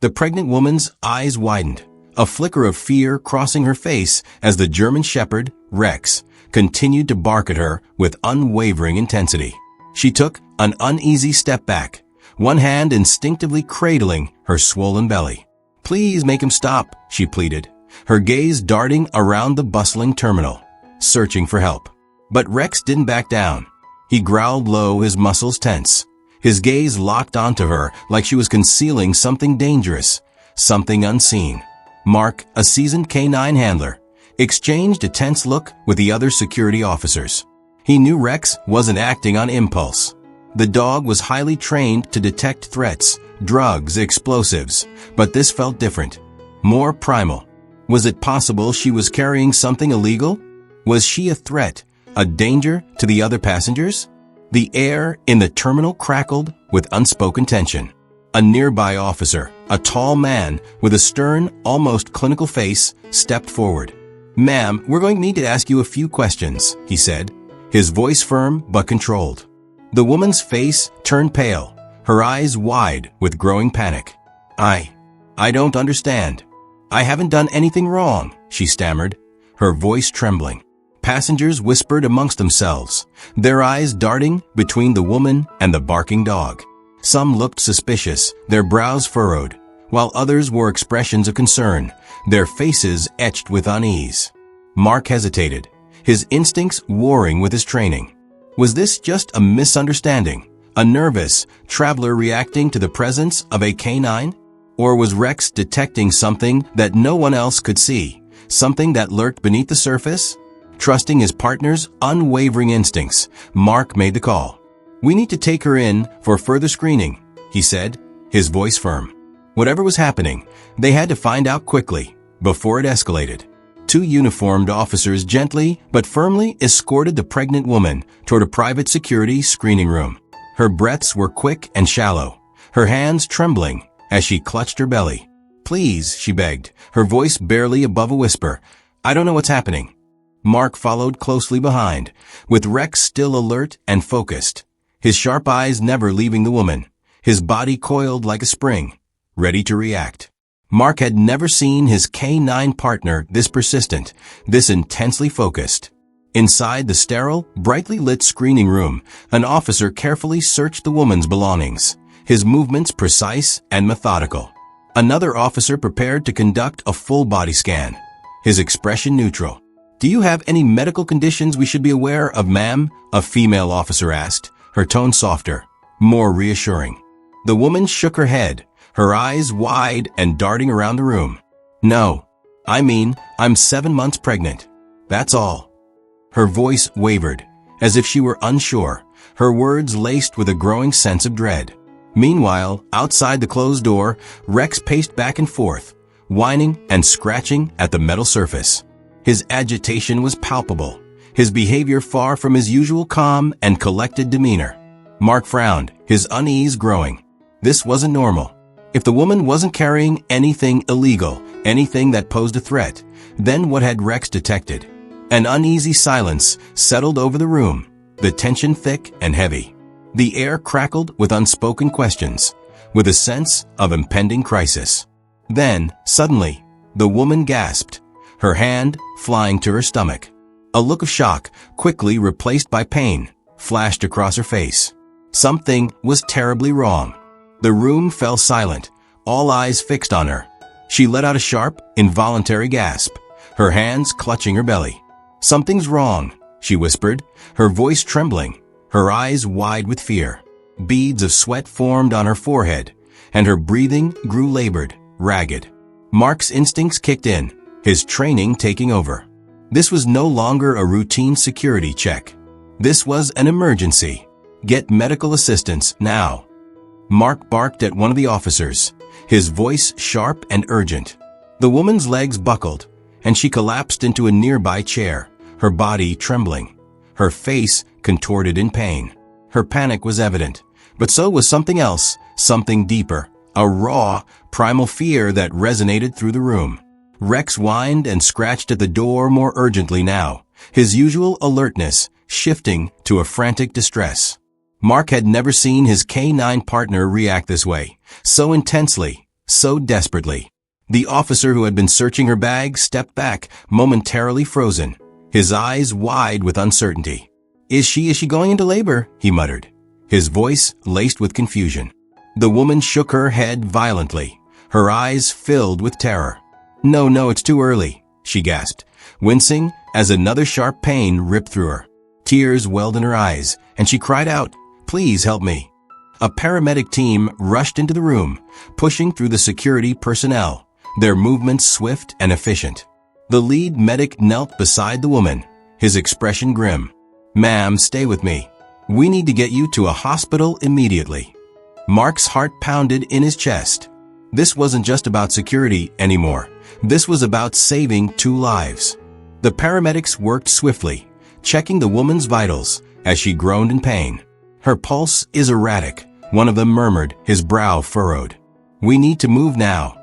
The pregnant woman's eyes widened, a flicker of fear crossing her face as the German Shepherd, Rex, continued to bark at her with unwavering intensity. She took an uneasy step back, one hand instinctively cradling her swollen belly. "Please make him stop," she pleaded, her gaze darting around the bustling terminal, searching for help. But Rex didn't back down. He growled low, his muscles tense. His gaze locked onto her like she was concealing something dangerous, something unseen. Mark, a seasoned K9 handler, exchanged a tense look with the other security officers. He knew Rex wasn't acting on impulse. The dog was highly trained to detect threats, drugs, explosives, but this felt different, more primal. Was it possible she was carrying something illegal? Was she a threat, a danger to the other passengers? The air in the terminal crackled with unspoken tension. A nearby officer, a tall man with a stern, almost clinical face, stepped forward. "Ma'am, we're going to need to ask you a few questions," he said, his voice firm but controlled. The woman's face turned pale, her eyes wide with growing panic. I don't understand. I haven't done anything wrong," she stammered, her voice trembling. Passengers whispered amongst themselves, their eyes darting between the woman and the barking dog. Some looked suspicious, their brows furrowed, while others wore expressions of concern, their faces etched with unease. Mark hesitated, his instincts warring with his training. Was this just a misunderstanding, a nervous traveler reacting to the presence of a K9? Or was Rex detecting something that no one else could see, something that lurked beneath the surface? Trusting his partner's unwavering instincts, Mark made the call. "We need to take her in for further screening," he said, his voice firm. Whatever was happening, they had to find out quickly, before it escalated. Two uniformed officers gently but firmly escorted the pregnant woman toward a private security screening room. Her breaths were quick and shallow, her hands trembling as she clutched her belly. "Please," she begged, her voice barely above a whisper. "I don't know what's happening." Mark followed closely behind, with Rex still alert and focused, his sharp eyes never leaving the woman, his body coiled like a spring, ready to react. Mark had never seen his K9 partner this persistent, this intensely focused. Inside the sterile, brightly lit screening room, an officer carefully searched the woman's belongings, his movements precise and methodical. Another officer prepared to conduct a full body scan, his expression neutral. "Do you have any medical conditions we should be aware of, ma'am?" a female officer asked, her tone softer, more reassuring. The woman shook her head, her eyes wide and darting around the room. "No. I'm 7 months pregnant. That's all." Her voice wavered, as if she were unsure, her words laced with a growing sense of dread. Meanwhile, outside the closed door, Rex paced back and forth, whining and scratching at the metal surface. His agitation was palpable, his behavior far from his usual calm and collected demeanor. Mark frowned, his unease growing. This wasn't normal. If the woman wasn't carrying anything illegal, anything that posed a threat, then what had Rex detected? An uneasy silence settled over the room, the tension thick and heavy. The air crackled with unspoken questions, with a sense of impending crisis. Then, suddenly, the woman gasped, her hand flying to her stomach. A look of shock, quickly replaced by pain, flashed across her face. Something was terribly wrong. The room fell silent, all eyes fixed on her. She let out a sharp, involuntary gasp, her hands clutching her belly. "Something's wrong," she whispered, her voice trembling, her eyes wide with fear. Beads of sweat formed on her forehead, and her breathing grew labored, ragged. Mark's instincts kicked in, his training taking over. This was no longer a routine security check. This was an emergency. Get medical assistance now. Mark barked at one of the officers, his voice sharp and urgent. The woman's legs buckled, and she collapsed into a nearby chair, her body trembling, her face contorted in pain. Her panic was evident, but so was something else, something deeper, a raw, primal fear that resonated through the room. Rex whined and scratched at the door more urgently now, his usual alertness shifting to a frantic distress. Mark had never seen his K9 partner react this way, so intensely, so desperately. The officer who had been searching her bag stepped back, momentarily frozen, his eyes wide with uncertainty. Is she going into labor?" he muttered, his voice laced with confusion. The woman shook her head violently, her eyes filled with terror. No, it's too early," she gasped, wincing as another sharp pain ripped through her. Tears welled in her eyes, and she cried out, "Please help me." A paramedic team rushed into the room, pushing through the security personnel, their movements swift and efficient. The lead medic knelt beside the woman, his expression grim. "Ma'am, stay with me. We need to get you to a hospital immediately." Mark's heart pounded in his chest. This wasn't just about security anymore. This was about saving 2 lives. The paramedics worked swiftly, checking the woman's vitals as she groaned in pain. "Her pulse is erratic," one of them murmured, his brow furrowed. "We need to move now."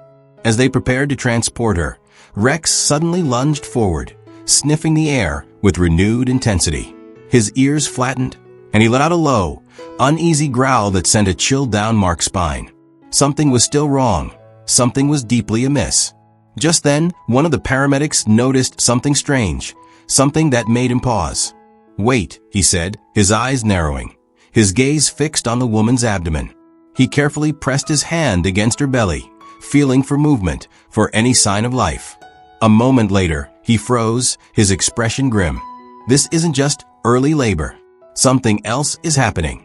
As they prepared to transport her, Rex suddenly lunged forward, sniffing the air with renewed intensity. His ears flattened, and he let out a low, uneasy growl that sent a chill down Mark's spine. Something was still wrong. Something was deeply amiss. Just then, one of the paramedics noticed something strange, something that made him pause. "Wait," he said, his eyes narrowing, his gaze fixed on the woman's abdomen. He carefully pressed his hand against her belly, feeling for movement, for any sign of life. A moment later, he froze, his expression grim. This isn't just early labor. Something else is happening.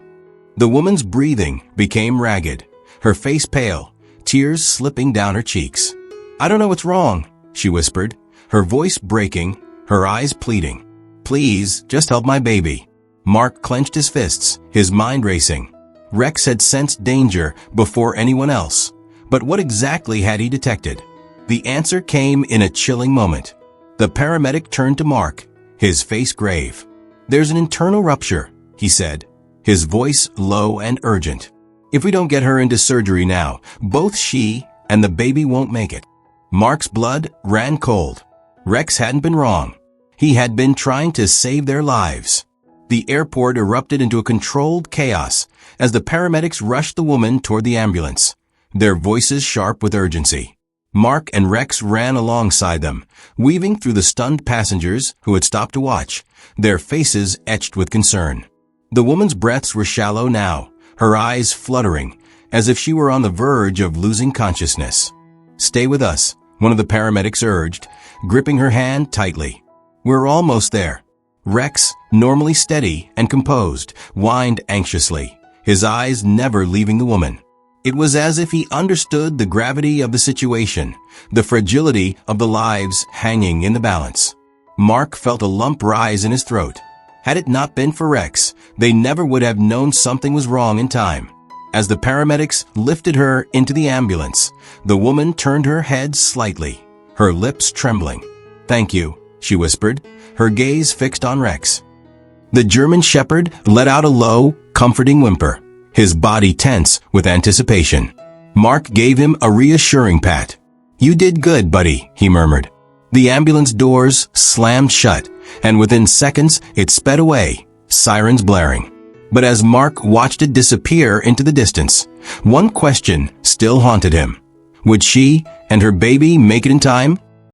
The woman's breathing became ragged, her face pale, tears slipping down her cheeks. "I don't know what's wrong," she whispered, her voice breaking, her eyes pleading. "Please, just help my baby." Mark clenched his fists, his mind racing. Rex had sensed danger before anyone else. But what exactly had he detected? The answer came in a chilling moment. The paramedic turned to Mark, his face grave. "There's an internal rupture," he said, his voice low and urgent. "If we don't get her into surgery now, both she and the baby won't make it." Mark's blood ran cold. Rex hadn't been wrong. He had been trying to save their lives. The airport erupted into a controlled chaos as the paramedics rushed the woman toward the ambulance, their voices sharp with urgency. Mark and Rex ran alongside them, weaving through the stunned passengers who had stopped to watch, their faces etched with concern. The woman's breaths were shallow now, her eyes fluttering, as if she were on the verge of losing consciousness. "Stay with us," one of the paramedics urged, gripping her hand tightly. "We're almost there." Rex, normally steady and composed, whined anxiously, his eyes never leaving the woman. It was as if he understood the gravity of the situation, the fragility of the lives hanging in the balance. Mark felt a lump rise in his throat. Had it not been for Rex, they never would have known something was wrong in time. As the paramedics lifted her into the ambulance, the woman turned her head slightly, her lips trembling. "Thank you," she whispered, her gaze fixed on Rex. The German Shepherd let out a low, comforting whimper, his body tense with anticipation. Mark gave him a reassuring pat. "You did good, buddy," he murmured. The ambulance doors slammed shut, and within seconds it sped away, sirens blaring. But as Mark watched it disappear into the distance, one question still haunted him. Would she and her baby make it in time?